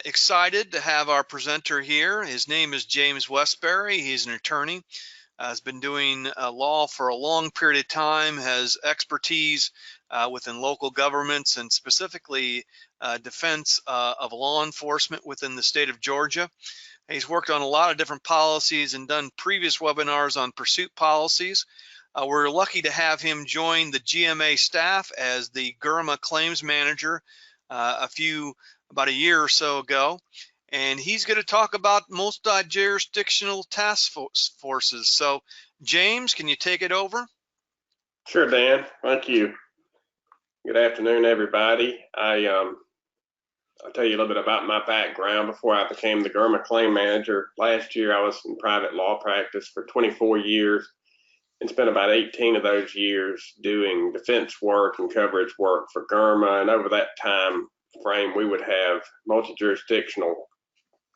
Excited to have our presenter here. His name is James Westbury. He's an attorney, has been doing law for a long period of time, has expertise within local governments and specifically defense of law enforcement within the state of Georgia. He's worked on a lot of different policies and done previous webinars on pursuit policies. We're lucky to have him join the GMA staff as the GRMA claims manager about a year or so ago, and he's going to talk about multi-jurisdictional task forces. So, James, can you take it over? Sure, Dan. Thank you. Good afternoon, everybody. I'll tell you a little bit about my background before I became the GRMA claim manager. Last year, I was in private law practice for 24 years and spent about 18 of those years doing defense work and coverage work for GRMA. And over that time frame, we would have multi-jurisdictional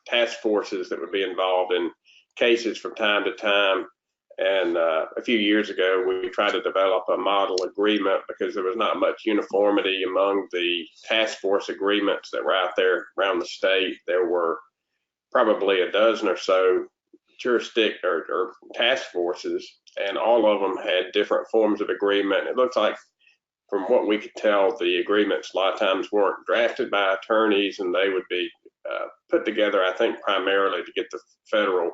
task forces that would be involved in cases from time to time. And a few years ago, we tried to develop a model agreement because there was not much uniformity among the task force agreements that were out there around the state. There were probably a dozen or so or task forces, and all of them had different forms of agreement. It looks like, from what we could tell, the agreements a lot of times weren't drafted by attorneys, and they would be put together, I think, primarily to get the federal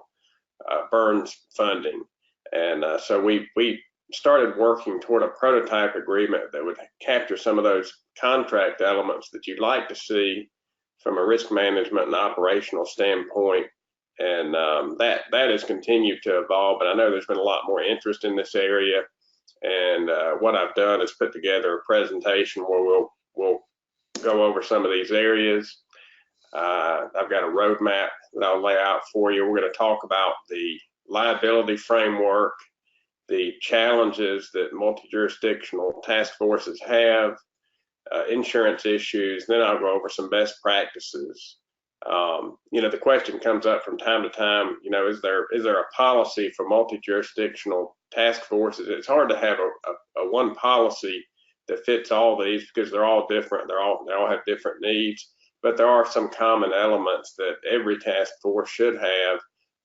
burns funding. And so we started working toward a prototype agreement that would capture some of those contract elements that you'd like to see from a risk management and operational standpoint. And that has continued to evolve, but I know there's been a lot more interest in this area. And what I've done is put together a presentation where we'll go over some of these areas. I've got a roadmap that I'll lay out for you. We're going to talk about the liability framework, the challenges that multi-jurisdictional task forces have, insurance issues. Then I'll go over some best practices. The question comes up from time to time, is there a policy for multi-jurisdictional task forces? It's hard to have a one policy that fits all these because they're all different. They all have different needs, but there are some common elements that every task force should have,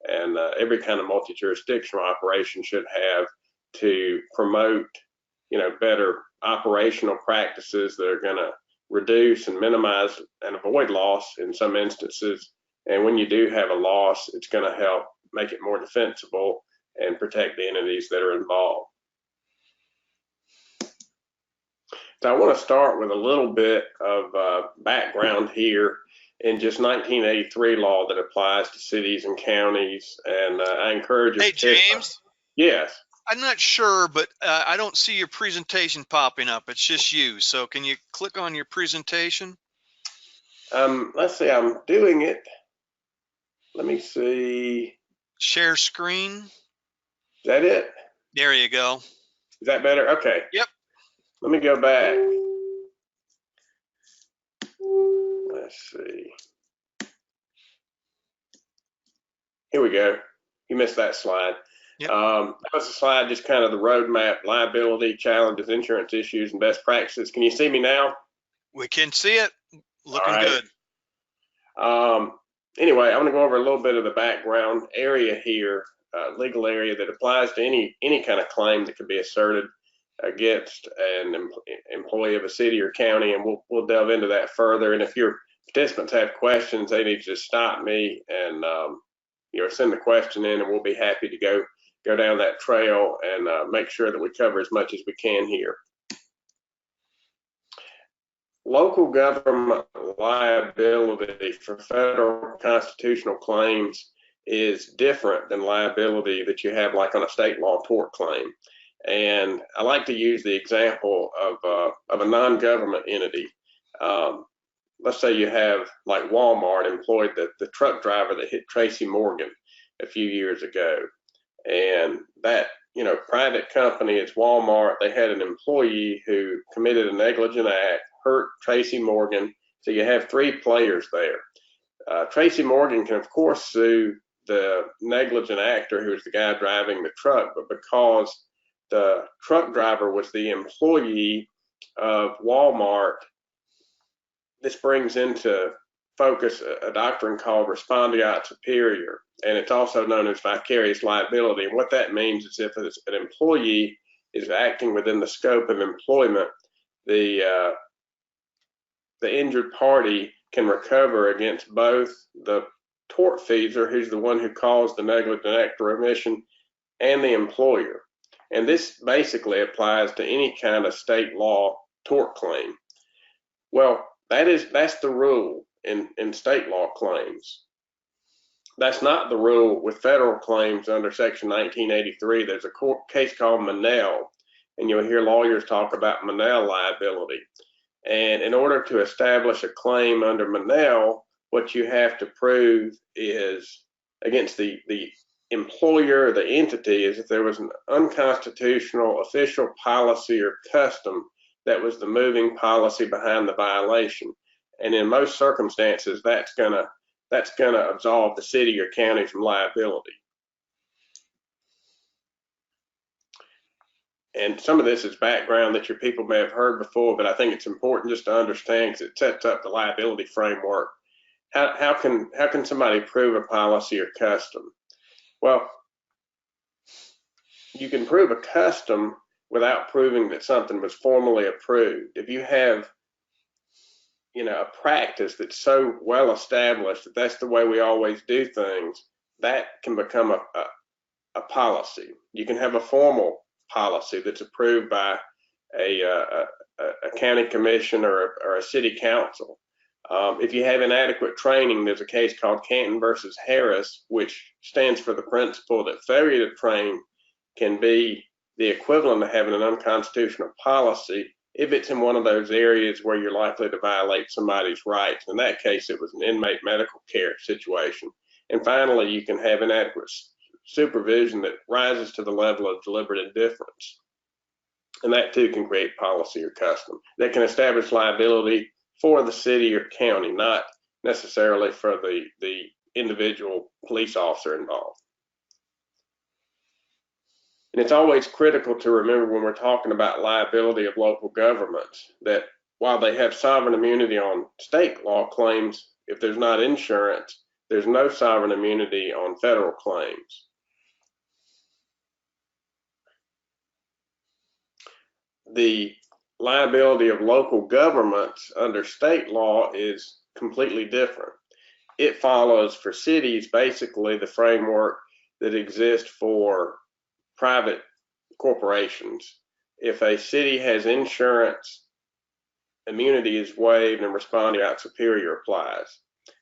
and every kind of multi-jurisdictional operation should have to promote, better operational practices that are going to reduce and minimize and avoid loss in some instances. And when you do have a loss, it's going to help make it more defensible and protect the entities that are involved. So I want to start with a little bit of background here in just 1983 law that applies to cities and counties. And I encourage you. Hey, James. Yes. I'm not sure, but I don't see your presentation popping up. It's just you. So can you click on your presentation? Let's see. I'm doing it. Let me see. Share screen. Is that it? There you go. Is that better? Okay. Yep. Let me go back. Let's see. Here we go. You missed that slide. Yep. That was a slide, just kind of the roadmap, liability, challenges, insurance issues, and best practices. Can you see me now? We can see it. Looking good. Anyway, I'm going to go over a little bit of the background area here, legal area that applies to any kind of claim that could be asserted against an employee of a city or county, and we'll delve into that further. And if your participants have questions, they need to just stop me and send the question in, and we'll be happy to go down that trail and make sure that we cover as much as we can here. Local government liability for federal constitutional claims is different than liability that you have like on a state law tort claim. And I like to use the example of a non-government entity. Let's say you have, like Walmart employed the truck driver that hit Tracy Morgan a few years ago. And that, private company, it's Walmart, they had an employee who committed a negligent act, hurt Tracy Morgan. So you have three players there. Tracy Morgan can, of course, sue the negligent actor, who is the guy driving the truck, but because the truck driver was the employee of Walmart, this brings into focus a doctrine called respondeat superior, and it's also known as vicarious liability. And what that means is if an employee is acting within the scope of employment, the injured party can recover against both the tortfeasor, who's the one who caused the negligent act or omission, and the employer. And this basically applies to any kind of state law tort claim. Well, that's the rule in state law claims. That's not the rule with federal claims under Section 1983. There's a case called Monell, and you'll hear lawyers talk about Monell liability. And in order to establish a claim under Monell, what you have to prove is against the employer or the entity is if there was an unconstitutional official policy or custom that was the moving policy behind the violation. And in most circumstances, that's gonna absolve the city or county from liability. And some of this is background that your people may have heard before, but I think it's important just to understand because it sets up the liability framework. How can somebody prove a policy or custom? Well, you can prove a custom without proving that something was formally approved. If you have, a practice that's so well established that that's the way we always do things, that can become a policy. You can have a formal policy that's approved by a county commission or a city council. If you have inadequate training, there's a case called Canton versus Harris, which stands for the principle that failure to train can be the equivalent of having an unconstitutional policy if it's in one of those areas where you're likely to violate somebody's rights. In that case, it was an inmate medical care situation. And finally, you can have inadequate supervision that rises to the level of deliberate indifference. And that too can create policy or custom that can establish liability for the city or county, not necessarily for the individual police officer involved. And it's always critical to remember when we're talking about liability of local governments that while they have sovereign immunity on state law claims, if there's not insurance, there's no sovereign immunity on federal claims. The liability of local governments under state law is completely different. It follows for cities basically the framework that exists for private corporations. If a city has insurance, immunity is waived and respondeat superior applies.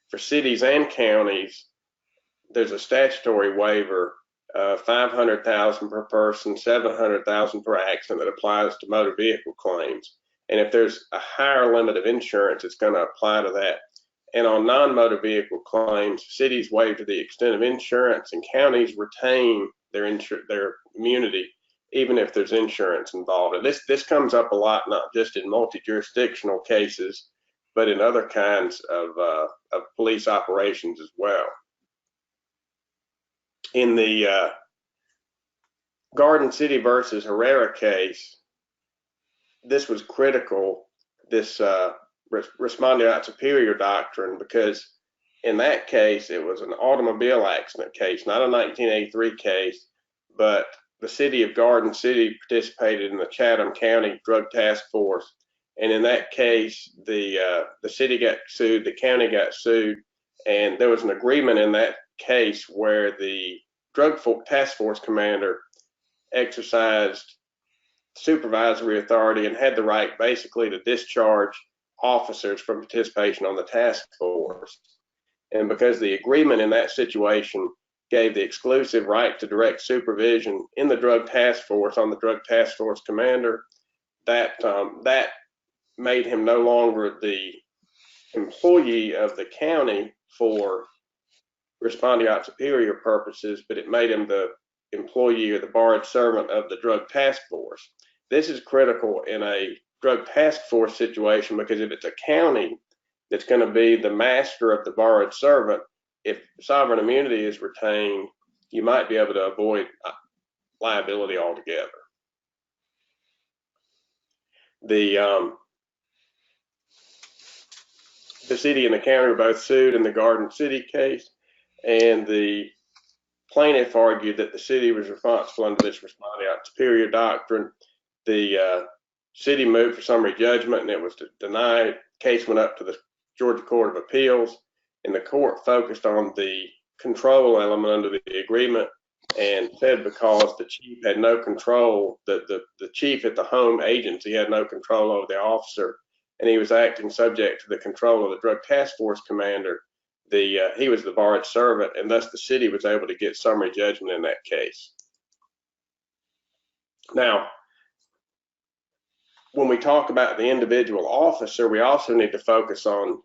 For cities and counties, there's a statutory waiver of $500,000 per person, $700,000 per accident that applies to motor vehicle claims. And if there's a higher limit of insurance, it's going to apply to that. And on non-motor vehicle claims, cities waive to the extent of insurance, and counties retain their immunity, even if there's insurance involved. And this comes up a lot, not just in multi-jurisdictional cases, but in other kinds of police operations as well. In the Garden City versus Herrera case, this was critical, this respondeat superior doctrine, because in that case, it was an automobile accident case, not a 1983 case, but the city of Garden City participated in the Chatham County Drug Task Force. And in that case, the city got sued, the county got sued, and there was an agreement in that case where the Drug Task Force commander exercised supervisory authority and had the right basically to discharge officers from participation on the task force. And because the agreement in that situation gave the exclusive right to direct supervision in the drug task force on the drug task force commander, that made him no longer the employee of the county for respondeat superior purposes, but it made him the employee or the borrowed servant of the drug task force. This is critical in a drug task force situation, because if it's a county that's going to be the master of the borrowed servant, if sovereign immunity is retained, you might be able to avoid liability altogether. The the city and the county were both sued in the Garden City case, and the plaintiff argued that the city was responsible under this respondeat superior doctrine. The city moved for summary judgment, and it was denied. Case went up to the Georgia Court of Appeals, and the court focused on the control element under the agreement and said because the chief had no control, that the chief at the home agency had no control over the officer, and he was acting subject to the control of the drug task force commander, he was the barred servant, and thus the city was able to get summary judgment in that case. Now, when we talk about the individual officer, we also need to focus on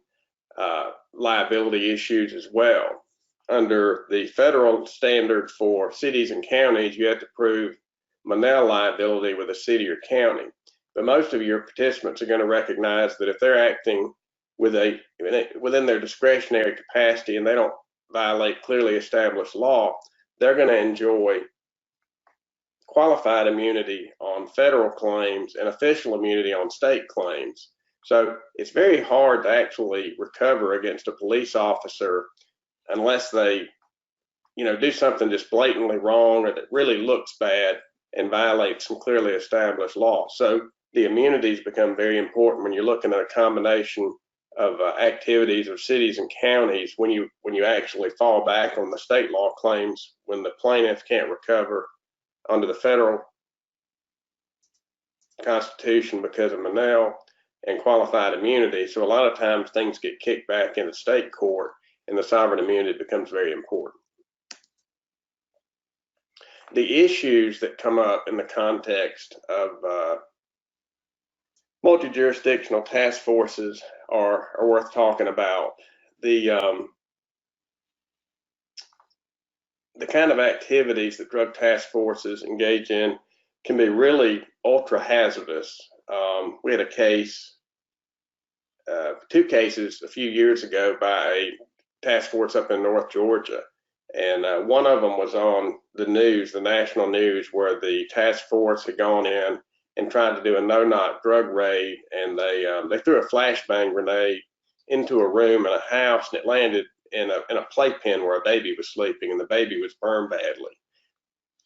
liability issues as well. Under the federal standard for cities and counties, you have to prove Monell liability with a city or county. But most of your participants are going to recognize that if they're acting within their discretionary capacity and they don't violate clearly established law, they're going to enjoy qualified immunity on federal claims and official immunity on state claims. So it's very hard to actually recover against a police officer unless they, do something just blatantly wrong or that really looks bad and violates some clearly established law. So the immunities become very important when you're looking at a combination of activities of cities and counties when you actually fall back on the state law claims when the plaintiff can't recover under the federal Constitution because of Monell and qualified immunity. So a lot of times things get kicked back into state court and the sovereign immunity becomes very important. The issues that come up in the context of multi-jurisdictional task forces are worth talking about. The kind of activities that drug task forces engage in can be really ultra hazardous. We had a case, two cases a few years ago by a task force up in North Georgia, and one of them was on the news, the national news, where the task force had gone in and tried to do a no-knock drug raid, and they threw a flashbang grenade into a room in a house, and it landed in a playpen where a baby was sleeping, and the baby was burned badly.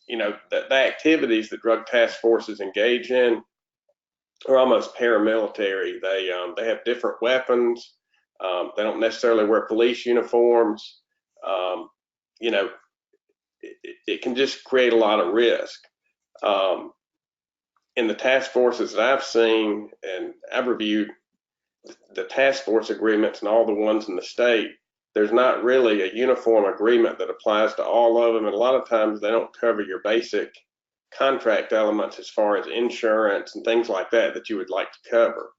The activities that drug task forces engage in are almost paramilitary. They have different weapons. They don't necessarily wear police uniforms. It can just create a lot of risk. In the task forces that I've seen, and I've reviewed the task force agreements and all the ones in the state, there's not really a uniform agreement that applies to all of them. And a lot of times they don't cover your basic contract elements as far as insurance and things like that you would like to cover.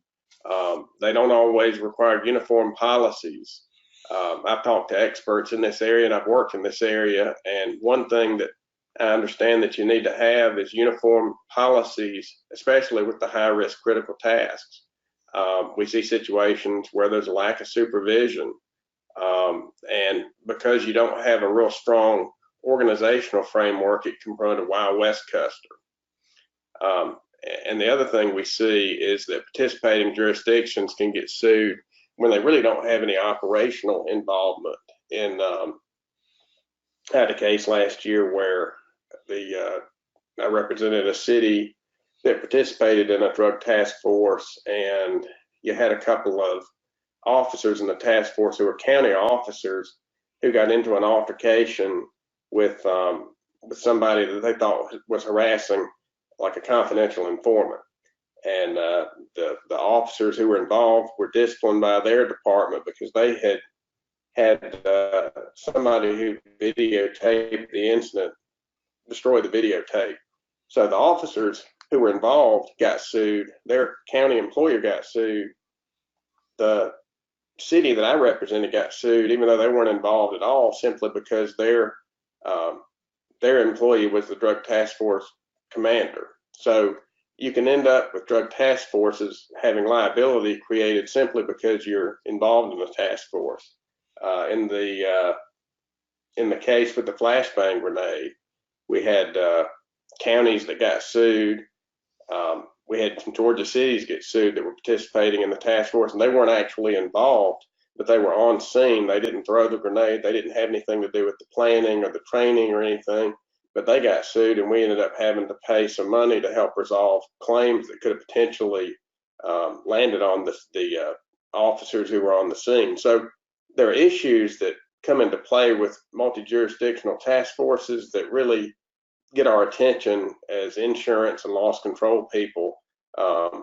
They don't always require uniform policies. I've talked to experts in this area and I've worked in this area. And one thing that I understand that you need to have is uniform policies, especially with the high risk critical tasks. We see situations where there's a lack of supervision. And because you don't have a real strong organizational framework, it can run a Wild West custer. And the other thing we see is that participating jurisdictions can get sued when they really don't have any operational involvement. I had a case last year where I represented a city that participated in a drug task force, and you had a couple of officers in the task force who were county officers who got into an altercation with somebody that they thought was harassing, like a confidential informant. And the officers who were involved were disciplined by their department because they had somebody who videotaped the incident destroy the videotape. So the officers who were involved got sued. Their county employer got sued. The city that I represented got sued, even though they weren't involved at all, simply because their employee was the drug task force commander. So you can end up with drug task forces having liability created simply because you're involved in the task force. In the case with the flashbang grenade, we had counties that got sued. We had some Georgia cities get sued that were participating in the task force, and they weren't actually involved, but they were on scene. They didn't throw the grenade. They didn't have anything to do with the planning or the training or anything, but they got sued, and we ended up having to pay some money to help resolve claims that could have potentially landed on the officers who were on the scene. So there are issues that come into play with multi-jurisdictional task forces that really get our attention as insurance and loss control people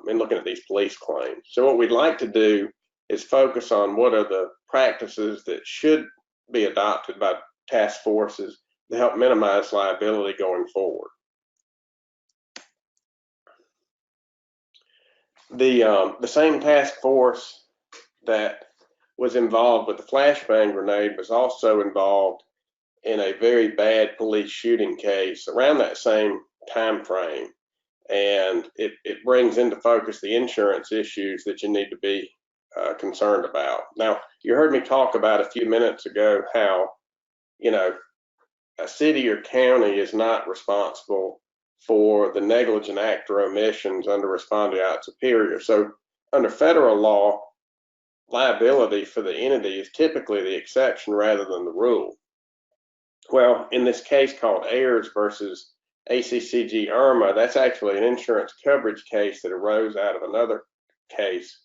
in looking at these police claims. So what we'd like to do is focus on what are the practices that should be adopted by task forces to help minimize liability going forward. The same task force that was involved with the flashbang grenade was also involved in a very bad police shooting case around that same time frame, and it brings into focus the insurance issues that you need to be concerned about. Now, you heard me talk about a few minutes ago how, you know, a city or county is not responsible for the negligent act or omissions under respondeat superior. So under federal law, liability for the entity is typically the exception rather than the rule. Well, in this case called Ayers versus LGRMS, that's actually an insurance coverage case that arose out of another case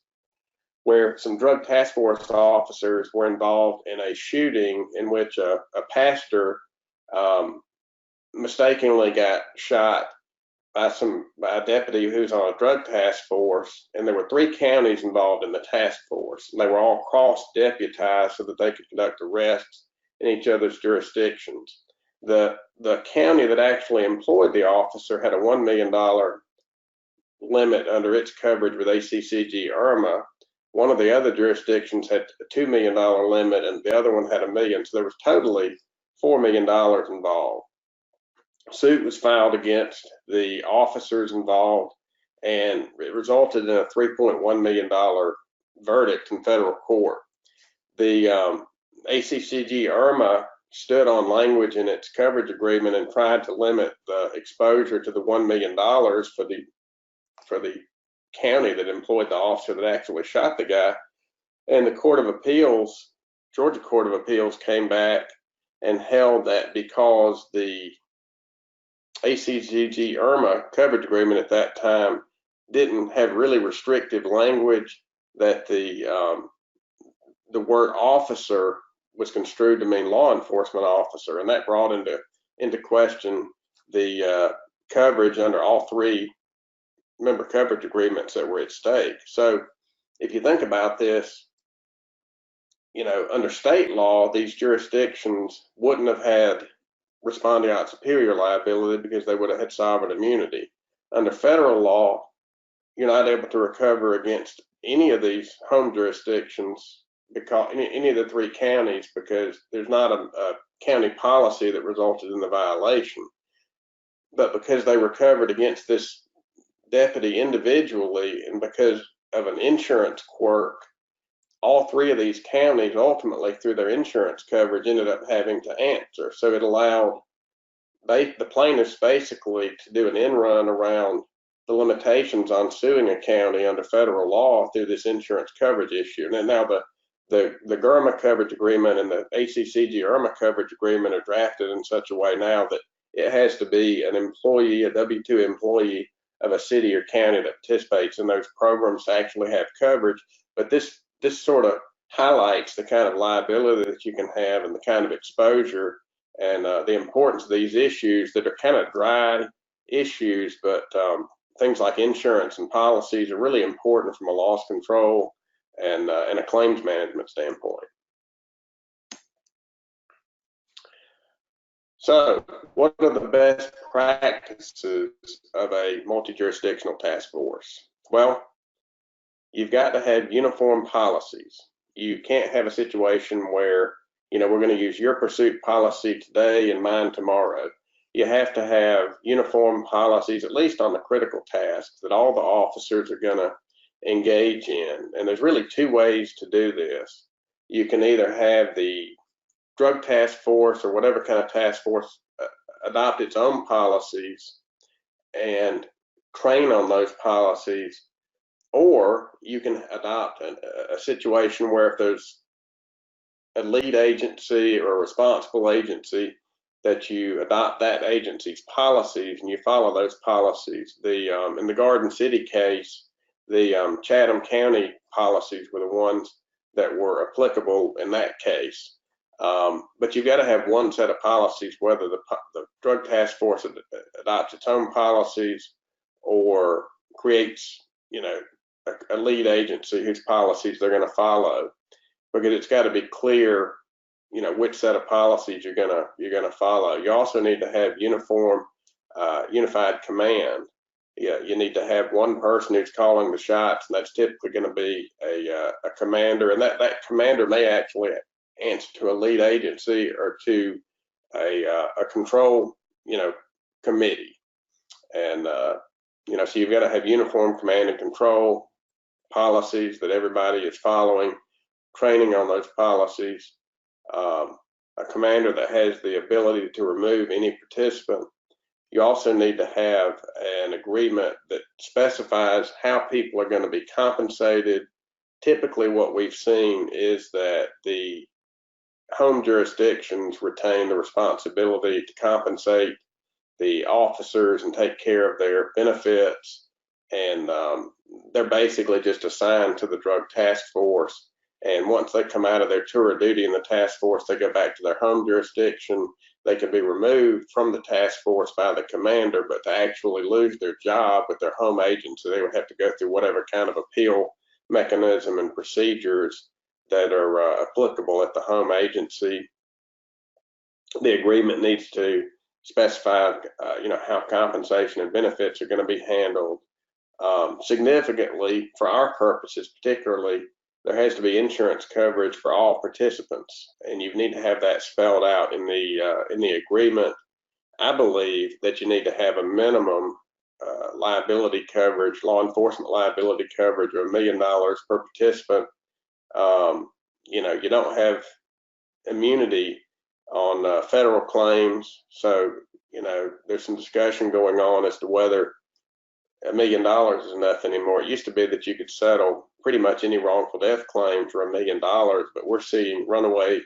where some drug task force officers were involved in a shooting in which a pastor mistakenly got shot by a deputy who's on a drug task force, and there were 3 counties involved in the task force. And they were all cross-deputized so that they could conduct arrests in each other's jurisdictions. The county that actually employed the officer had a $1 million limit under its coverage with LGRMS. One of the other jurisdictions had a $2 million limit, and the other one had $1 million. So there was totally $4 million involved. A suit was filed against the officers involved, and it resulted in a $3.1 million verdict in federal court. The LGRMS stood on language in its coverage agreement and tried to limit the exposure to the $1 million for the county that employed the officer that actually shot the guy. And the Court of Appeals, Georgia Court of Appeals, came back and held that because the LGRMS coverage agreement at that time didn't have really restrictive language, that the word officer was construed to mean law enforcement officer, and that brought into question the coverage under all 3 member coverage agreements that were at stake. So if you think about this, you know, under state law, these jurisdictions wouldn't have had respondeat superior liability because they would have had sovereign immunity. Under federal law, you're not able to recover against any of these home jurisdictions, because any of the 3 counties, because there's not a county policy that resulted in the violation. But because they recovered against this deputy individually, and because of an insurance quirk, all 3 of these counties ultimately, through their insurance coverage, ended up having to answer. So it allowed the plaintiffs basically to do an end run around the limitations on suing a county under federal law through this insurance coverage issue. And now the GRMA coverage agreement and the LGRMS coverage agreement are drafted in such a way now that it has to be an employee, a W-2 employee of a city or county that participates in those programs to actually have coverage. But this sort of highlights the kind of liability that you can have and the kind of exposure and the importance of these issues that are kind of dry issues, but things like insurance and policies are really important from a loss control and a claims management standpoint. So what are the best practices of a multi-jurisdictional task force? Well, you've got to have uniform policies. You can't have a situation where, you know, we're going to use your pursuit policy today and mine tomorrow. You have to have uniform policies, at least on the critical tasks, that all the officers are going to engage in. And there's really 2 ways to do this. You can either have the drug task force or whatever kind of task force adopt its own policies and train on those policies, or you can adopt a situation where if there's a lead agency or a responsible agency, that you adopt that agency's policies and you follow those policies. In the Garden City case, the Chatham County policies were the ones that were applicable in that case. But you've got to have one set of policies, whether the drug task force adopts its own policies or creates, a lead agency whose policies they're going to follow, because it's got to be clear, which set of policies you're gonna follow. You also need to have unified command. Yeah, you need to have one person who's calling the shots, and that's typically going to be a commander, and that commander may actually answer to a lead agency or to a control, committee. And so you've got to have uniform command and control policies that everybody is following, training on those policies, a commander that has the ability to remove any participant. You also need to have an agreement that specifies how people are going to be compensated. Typically, what we've seen is that the home jurisdictions retain the responsibility to compensate the officers and take care of their benefits, and they're basically just assigned to the drug task force. And once they come out of their tour of duty in the task force, they go back to their home jurisdiction. They can be removed from the task force by the commander, but to actually lose their job with their home agency, they would have to go through whatever kind of appeal mechanism and procedures that are applicable at the home agency. The agreement needs to specify, how compensation and benefits are going to be handled. Significantly, for our purposes particularly, there has to be insurance coverage for all participants, and you need to have that spelled out in the agreement. I believe that you need to have a minimum liability coverage, law enforcement liability coverage of $1 million per participant. You don't have immunity on federal claims, so there's some discussion going on as to whether $1 million is enough anymore. It used to be that you could settle pretty much any wrongful death claim for $1 million, but we're seeing runaway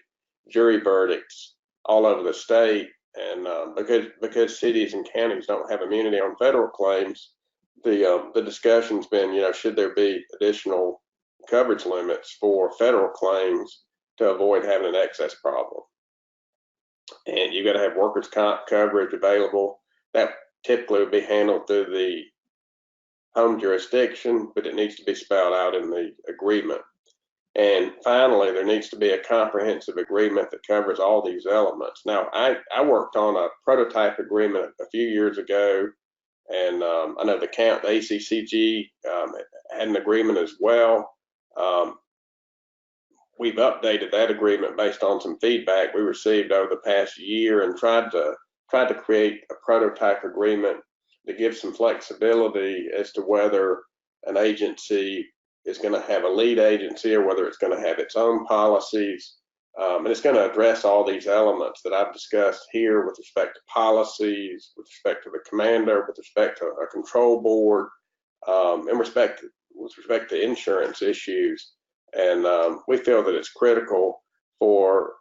jury verdicts all over the state, and because cities and counties don't have immunity on federal claims, the discussion's been, should there be additional coverage limits for federal claims to avoid having an excess problem? And you got to have workers' comp coverage available. That typically would be handled through the home jurisdiction, but it needs to be spelled out in the agreement. And finally, there needs to be a comprehensive agreement that covers all these elements. Now, I worked on a prototype agreement a few years ago, and I know the ACCG had an agreement as well. We've updated that agreement based on some feedback we received over the past year, and tried to create a prototype agreement to give some flexibility as to whether an agency is going to have a lead agency or whether it's going to have its own policies. And it's going to address all these elements that I've discussed here with respect to policies, with respect to the commander, with respect to a control board, and with respect to insurance issues. And we feel that it's critical for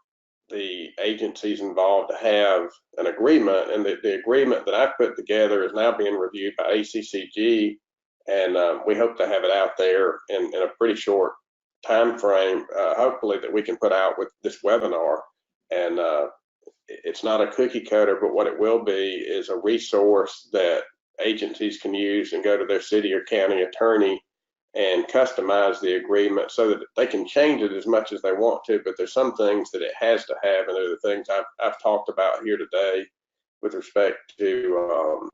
the agencies involved to have an agreement, and the agreement that I've put together is now being reviewed by ACCG, and we hope to have it out there in a pretty short time frame, hopefully, that we can put out with this webinar. And it's not a cookie cutter, but what it will be is a resource that agencies can use and go to their city or county attorney and customize the agreement so that they can change it as much as they want to, but there's some things that it has to have, and they're the things I've talked about here today with respect to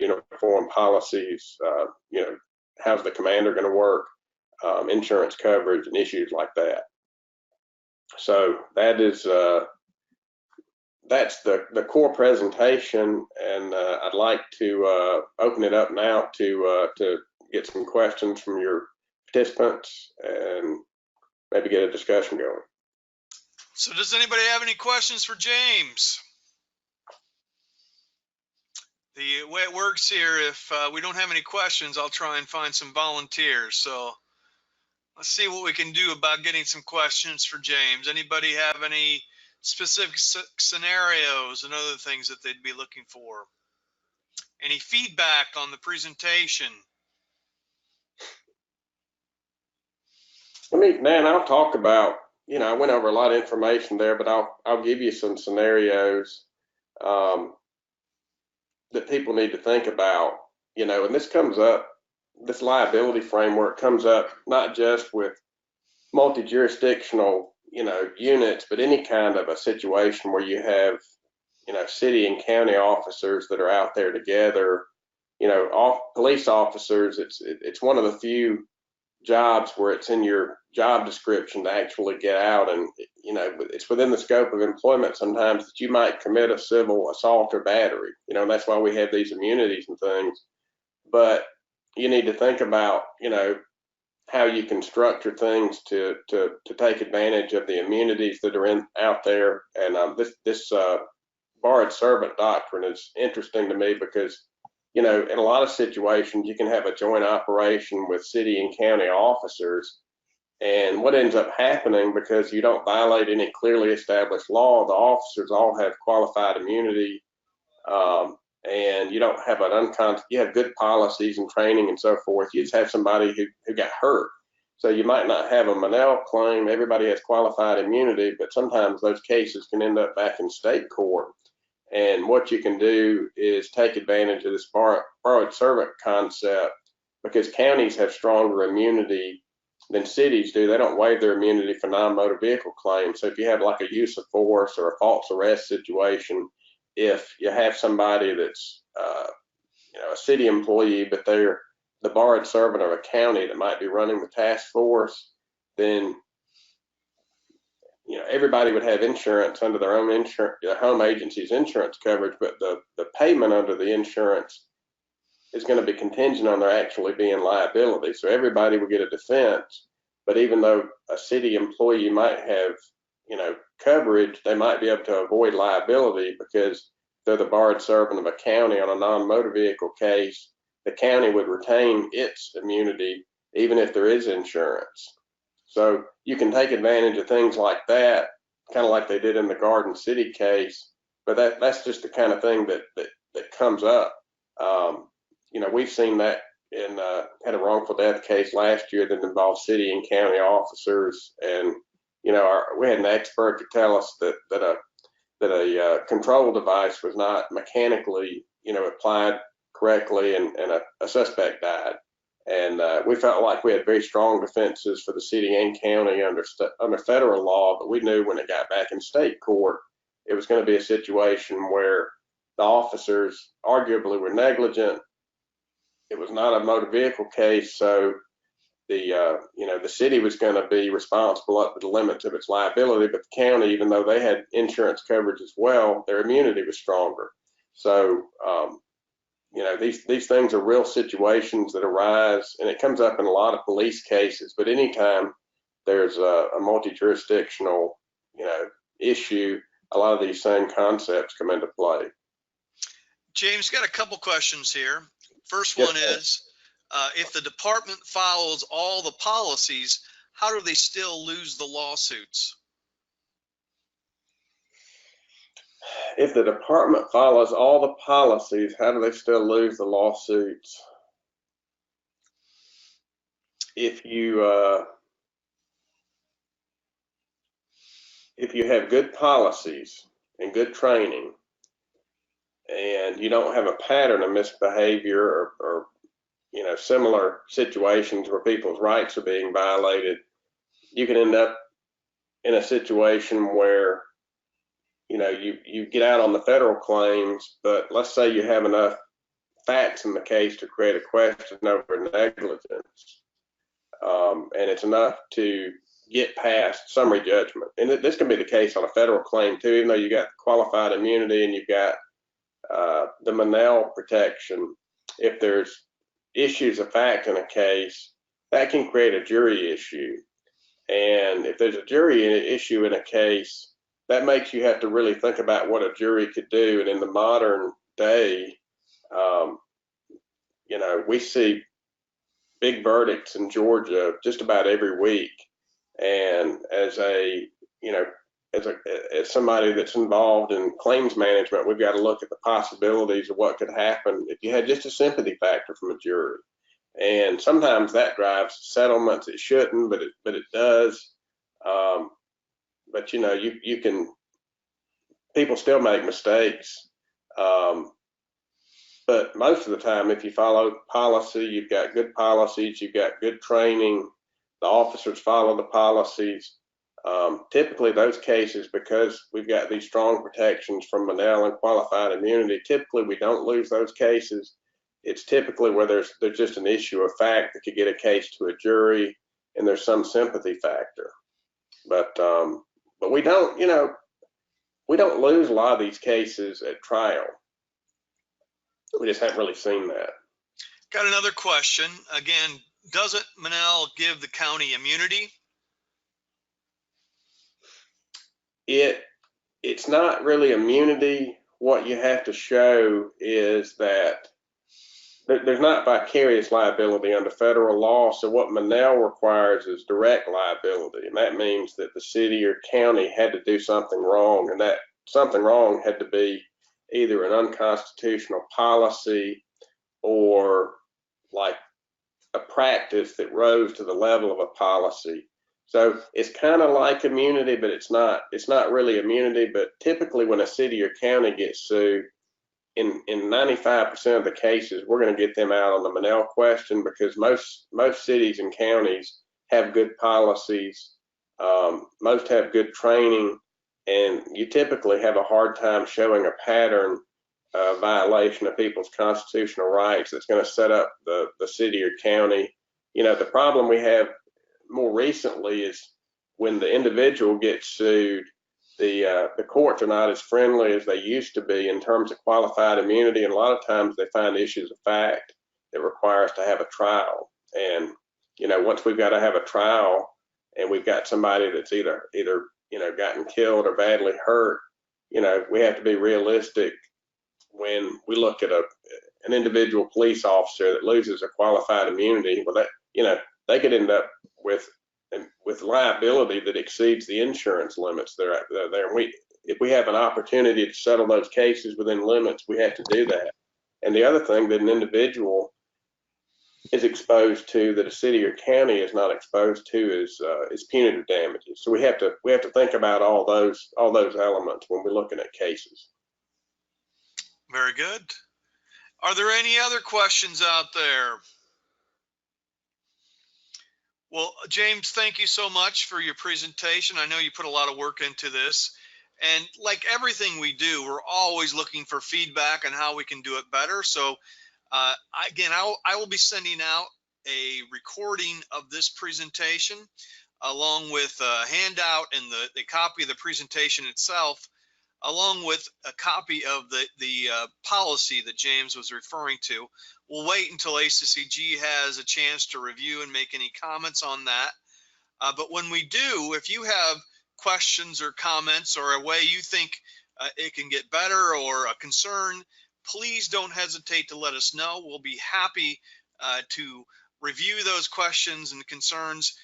uniform policies, how's the commander going to work, insurance coverage, and issues like that. So that's the core presentation, and I'd like to open it up now to get some questions from your participants and maybe get a discussion going. So does anybody have any questions for James? The way it works here, if we don't have any questions, I'll try and find some volunteers. So Let's see what we can do about getting some questions for James. Anybody have any specific scenarios and other things that they'd be looking for? Any feedback on the presentation? Dan, I'll talk about, I went over a lot of information there, but I'll give you some scenarios that people need to think about, and this comes up, this liability framework comes up not just with multi-jurisdictional, units, but any kind of a situation where you have, city and county officers that are out there together, police officers. It's one of the few jobs where it's in your job description to actually get out, and it's within the scope of employment sometimes that you might commit a civil assault or battery. That's why we have these immunities and things. But you need to think about how you can structure things to take advantage of the immunities that are out there. And this borrowed servant doctrine is interesting to me because in a lot of situations you can have a joint operation with city and county officers, and what ends up happening, because you don't violate any clearly established law, the officers all have qualified immunity, and you don't have you have good policies and training and so forth. You just have somebody who got hurt. So you might not have a Monell claim. Everybody has qualified immunity, but sometimes those cases can end up back in state court. And what you can do is take advantage of this borrowed servant concept, because counties have stronger immunity than cities do. They don't waive their immunity for non-motor vehicle claims. So if you have like a use of force or a false arrest situation, if you have somebody that's a city employee, but they're the borrowed servant of a county that might be running the task force, then everybody would have insurance under their own insurance, the home agency's insurance coverage, but the payment under the insurance is going to be contingent on there actually being liability. So everybody will get a defense, but even though a city employee might have, coverage, they might be able to avoid liability because they're the borrowed servant of a county on a non-motor vehicle case. The county would retain its immunity even if there is insurance. So you can take advantage of things like that, kind of like they did in the Garden City case, but that's just the kind of thing that comes up. We've seen that had a wrongful death case last year that involved city and county officers, and we had an expert to tell us that a control device was not mechanically applied correctly, and a suspect died. And we felt like we had very strong defenses for the city and county under federal law, but we knew when it got back in state court, it was going to be a situation where the officers arguably were negligent. It was not a motor vehicle case, so the city was going to be responsible up to the limits of its liability, but the county, even though they had insurance coverage as well, their immunity was stronger. So these things are real situations that arise, and it comes up in a lot of police cases. But anytime there's a multi-jurisdictional, issue, a lot of these same concepts come into play. James, got a couple questions here. First one is, if the department follows all the policies, how do they still lose the lawsuits? If the department follows all the policies, how do they still lose the lawsuits? If you have good policies and good training, and you don't have a pattern of misbehavior or similar situations where people's rights are being violated, you can end up in a situation where you get out on the federal claims, but let's say you have enough facts in the case to create a question over negligence, and it's enough to get past summary judgment. And this can be the case on a federal claim too, even though you got qualified immunity and you've got the Monell protection. If there's issues of fact in a case, that can create a jury issue. And if there's a jury issue in a case, that makes you have to really think about what a jury could do. And in the modern day, we see big verdicts in Georgia just about every week. And as somebody that's involved in claims management, we've got to look at the possibilities of what could happen if you had just a sympathy factor from a jury. And sometimes that drives settlements. It shouldn't, but it does. But you can, people still make mistakes. But most of the time, if you follow policy, you've got good policies, you've got good training, the officers follow the policies. Typically those cases, because we've got these strong protections from Monell and qualified immunity, typically we don't lose those cases. It's typically where there's just an issue of fact that could get a case to a jury and there's some sympathy factor. But we don't, we don't lose a lot of these cases at trial. We just haven't really seen that. Got another question. Again, doesn't Monell give the county immunity? It's not really immunity. What you have to show is that there's not vicarious liability under federal law. So what Monell requires is direct liability. And that means that the city or county had to do something wrong, and that something wrong had to be either an unconstitutional policy or like a practice that rose to the level of a policy. So it's kind of like immunity, but it's not really immunity. But typically when a city or county gets sued, in 95% of the cases, we're going to get them out on the Monell question, because most cities and counties have good policies. Most have good training, and you typically have a hard time showing a pattern violation of people's constitutional rights that's going to set up the city or county. The problem we have more recently is when the individual gets sued, the courts are not as friendly as they used to be in terms of qualified immunity, and a lot of times they find issues of fact that require us to have a trial. And once we've got to have a trial and we've got somebody that's either gotten killed or badly hurt, we have to be realistic when we look at an individual police officer that loses a qualified immunity. Well, that they could end up with liability that exceeds the insurance limits that are there. If we have an opportunity to settle those cases within limits, we have to do that. And the other thing that an individual is exposed to that a city or county is not exposed to is punitive damages. So we have to think about all those elements when we're looking at cases. Very good. Are there any other questions out there? Well, James, thank you so much for your presentation. I know you put a lot of work into this. And like everything we do, we're always looking for feedback on how we can do it better. So again, I will be sending out a recording of this presentation along with a handout and the copy of the presentation itself, along with a copy of the policy that James was referring to. We'll wait until ACCG has a chance to review and make any comments on that. But when we do, if you have questions or comments or a way you think it can get better or a concern, please don't hesitate to let us know. We'll be happy to review those questions and concerns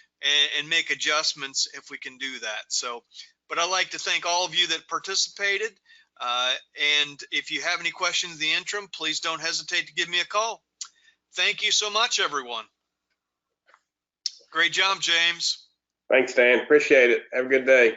and make adjustments if we can do that. So, but I'd like to thank all of you that participated. And if you have any questions in the interim, please don't hesitate to give me a call. Thank you so much, everyone. Great job, James. Thanks, Dan. Appreciate it. Have a good day.